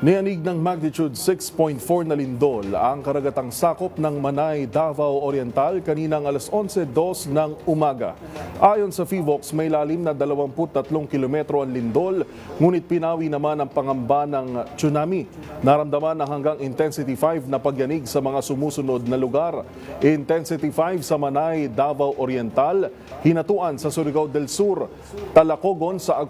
Niyanig ng magnitude 6.4 na lindol ang karagatang sakop ng Manay, Davao Oriental kaninang alas 11:02 ng umaga. Ayon sa PHIVOLCS, may lalim na 23 kilometro ang lindol, ngunit pinawi naman ang pangamba ng tsunami. Naramdaman ang hanggang intensity 5 na pagyanig sa mga sumusunod na lugar. Intensity 5 sa Manay, Davao Oriental, Hinatuan sa Surigao del Sur, Talacogon sa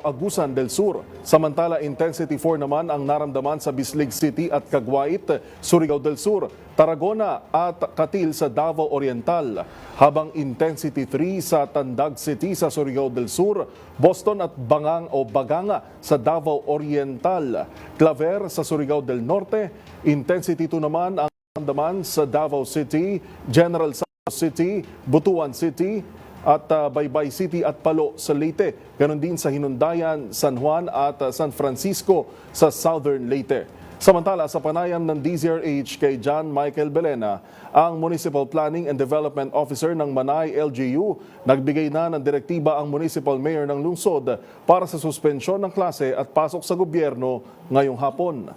Agusan del Sur. Samantala, intensity 4 naman ang naramdaman sa Bislig City at Caguait, Surigao del Sur, Tarragona at Catil sa Davao Oriental, habang intensity 3 sa Tandag City sa Surigao del Sur, Boston at Baganga sa Davao Oriental, Claver sa Surigao del Norte. Intensity 2 naman ang naramdaman sa Davao City, General Santos City, Butuan City, at Baybay City at Palo sa Leyte. Ganon din sa Hinundayan, San Juan at San Francisco sa Southern Leyte. Samantala, sa panayam ng DZRH kay John Michael Belena, ang Municipal Planning and Development Officer ng Manay LGU, nagbigay na ng direktiba ang Municipal Mayor ng lungsod para sa suspensyon ng klase at pasok sa gobyerno ngayong hapon.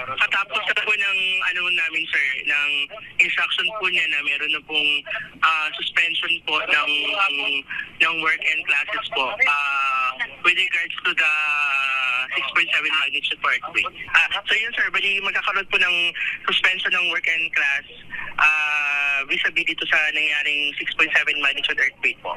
Katapos na po ng namin sir, ng instruction po niya na meron na pong suspension po ng work and classes po with regards to the 6.7 magnitude earthquake. So yun sir, bali magkakaroon po ng suspension ng work and class vis-a-vis dito sa nangyaring 6.7 magnitude earthquake po.